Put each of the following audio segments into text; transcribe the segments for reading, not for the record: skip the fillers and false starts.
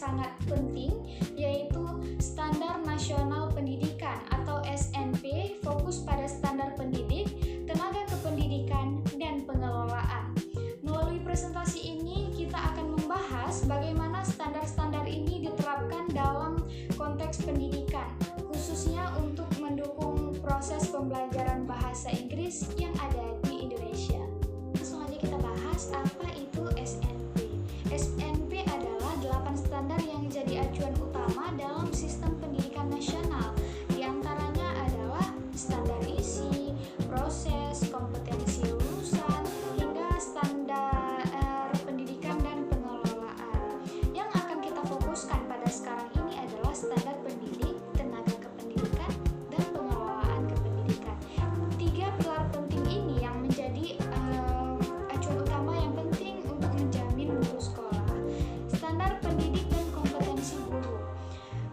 sangat penting, yaitu Standar Nasional Pendidikan atau SNP, fokus pada standar pendidik, tenaga kependidikan, dan pengelolaan. Melalui presentasi ini kita akan membahas bagaimana standar-standar ini diterapkan dalam konteks pendidikan, khususnya untuk mendukung proses pembelajaran bahasa Inggris yang ada di Indonesia. Langsung aja kita bahas apa itu SNP. SNP adalah 8 standar yang jadi acuan utama dalam sistem pendidikan nasional. Di antaranya adalah standar isi, proses, kompetensi lulusan, hingga standar pendidikan dan pengelolaan. Yang akan kita fokuskan pada sekarang ini adalah standar pendidik, tenaga kependidikan, dan pengelolaan kependidikan. 3 pilar penting ini yang menjadi acuan utama yang penting untuk menjamin mutu sekolah. Standar pendidik dan kompetensi guru.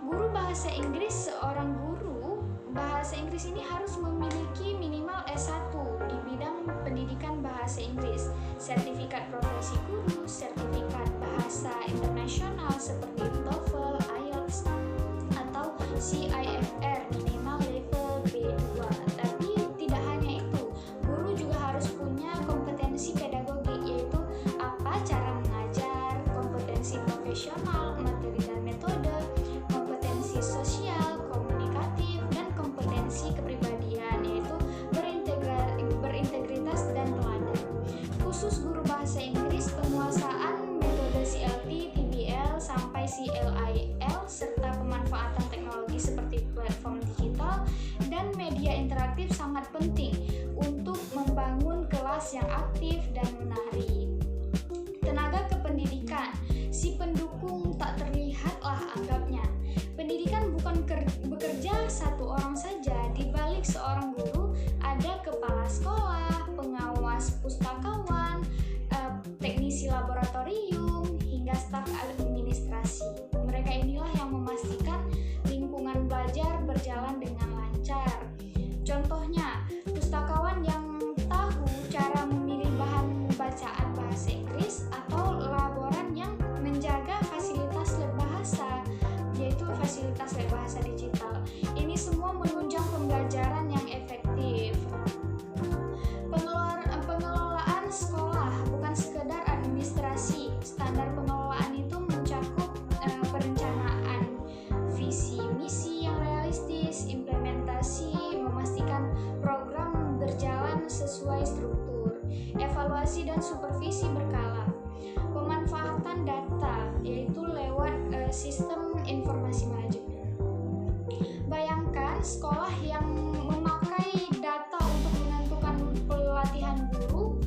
Guru bahasa Inggris, seorang guru bahasa Inggris ini harus memiliki minimal S1 di bidang pendidikan bahasa Inggris, sertifikat profesi guru, sertifikat bahasa internasional seperti TOEFL, IELTS, atau CIFR minimal level B2. Tapi tidak hanya itu, guru juga harus punya kompetensi pedagogik, yaitu apa cara mengajar, kompetensi profesional, materi dan metode, kompetensi sosial, komunikatif, dan kompetensi kepribadian, yaitu berintegritas dan teladan. Khusus guru bahasa Inggris, penguasaan metode CLT, TBL, sampai CLIL, serta pemanfaatan teknologi seperti platform digital dan media interaktif sangat penting untuk membangun kelas yang aktif dan menarik. Tenaga kependidikan, si pendukung tak terlihatlah anggapnya. Pendidikan bukan bekerja satu orang saja. Di balik seorang guru ada kepala sekolah, pengawas pustakawan, teknisi laboratorium, hingga staf administrasi. Mereka inilah yang memastikan lingkungan belajar berjalan dengan lancar. Contohnya, pustakawan yang tahu cara memilih bahan bacaan bahasa Inggris, atau laboran yang menjaga fasilitas lab bahasa, yaitu fasilitas lab bahasa digital. Ini semua menunjang pembelajaran yang efektif. Pengelolaan sekolah bukan sekedar administrasi. Standar pengelolaan itu mencakup perencanaan, visi misi yang realistis, implementasi, memastikan program berjalan sesuai struktur, evaluasi dan supervisi berkala, pemanfaatan data, yaitu lewat sistem informasi manajemen. Bayangkan sekolah yang memakai data untuk menentukan pelatihan guru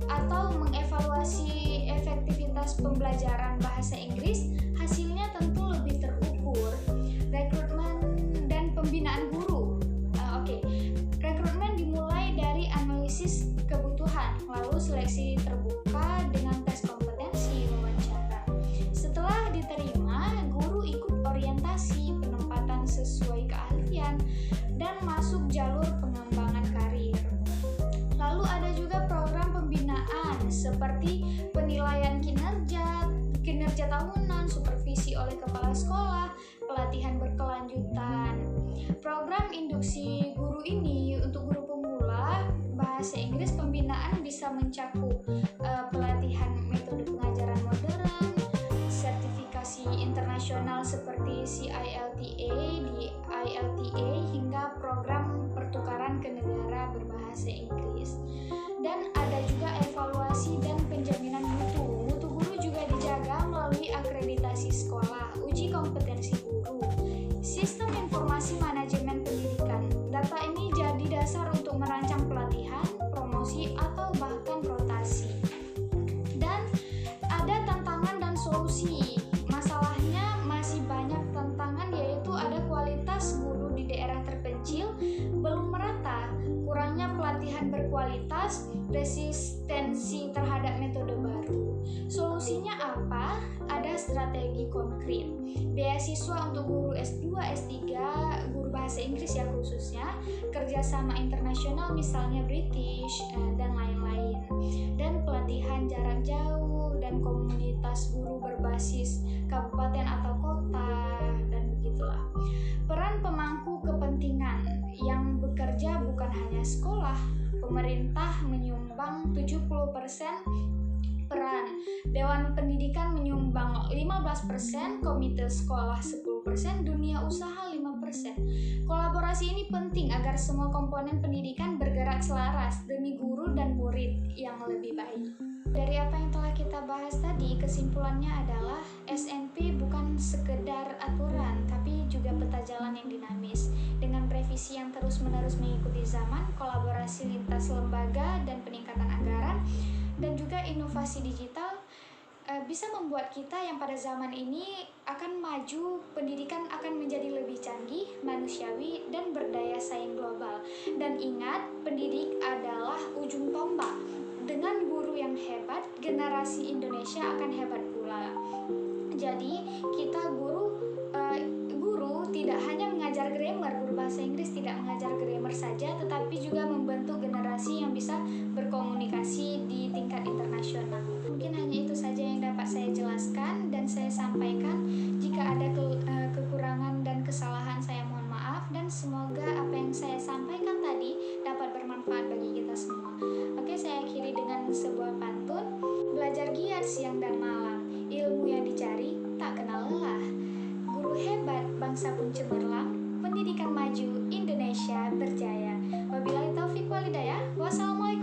atau mengevaluasi efektivitas pembelajaran bahasa Inggris, hasilnya tentu lebih terukur. Rekrutmen dan pembinaan guru. Rekrutmen dimulai dari analisis kebutuhan, lalu seleksi terbuka dengan tes kompetensi wawancara. Setelah diterima, guru ikut orientasi, penempatan sesuai keahlian, dan masuk jalur pengembangan karir. Lalu ada juga program pembinaan seperti penilaian kinerja tahunan, supervisi oleh kepala sekolah, pelatihan berkelanjutan. Program induksi guru ini untuk guru pemula bahasa Inggris, pembinaan bisa mencakup pelatihan metode pengajaran modern, sertifikasi internasional seperti CILTA, DILTA, hingga program pertukaran ke negara berbahasa Inggris. Dan ada juga evaluasi dan penjaminan mutu. Mutu guru juga dijaga melalui akreditasi sekolah, uji kompetensi guru, sistem informasi manajemen pendidikan. Data ini jadi dasar untuk merancang pelatihan, promosi, atau bahkan rotasi. Dan ada tantangan dan solusi. Masalahnya masih banyak tantangan, yaitu ada kualitas guru di daerah terpencil belum merata, kurangnya pelatihan berkualitas, resistensi terhadap metode baru. Solusinya apa? Ada strategi konkret. Beasiswa untuk guru S2, S3, guru bahasa Inggris ya khususnya, kerjasama internasional misalnya British, dan lain-lain. Dan pelatihan jarak jauh dan komunitas guru berbasis kabupaten atau kota, dan begitulah. Peran pemangku kepentingan yang bekerja bukan hanya sekolah. Pemerintah menyumbang 70% peran, Dewan Pendidikan menyumbang 15%, komite sekolah 10%, dunia usaha 5%. Kolaborasi ini penting agar semua komponen pendidikan bergerak selaras demi guru dan murid yang lebih baik. Dari apa yang telah kita bahas tadi, kesimpulannya adalah SNP bukan sekedar aturan, tapi juga peta jalan yang dinamis. Dengan revisi yang terus-menerus mengikuti zaman, kolaborasi lintas lembaga dan peningkatan anggaran, dan juga inovasi digital, bisa membuat kita yang pada zaman ini akan maju, pendidikan akan menjadi lebih canggih, manusiawi, dan berdaya saing global. Dan ingat, pendidik adalah ujung tombak. Dengan guru yang hebat, generasi Indonesia akan hebat pula. Jadi, kita guru tidak hanya mengajar grammar, guru bahasa Inggris tidak mengajar grammar saja, tetapi juga membentuk generasi yang bisa berkomunikasi di tingkat internasional. Mungkin hanya itu saja yang dapat saya jelaskan dan saya sampaikan. Jika ada kekurangan dan kesalahan, saya mohon maaf, dan semoga apa yang saya sampaikan tadi dapat bermanfaat bagi kita semua. Oke, saya akhiri dengan sebuah pantun. Belajar giat siang dan malam, ilmu yang dicari tak kenal lelah. Guru hebat, bangsa pun cemerlang, pendidikan maju, Indonesia berjaya. Wabillahi taufiq walhidayah. Wassalamualaikum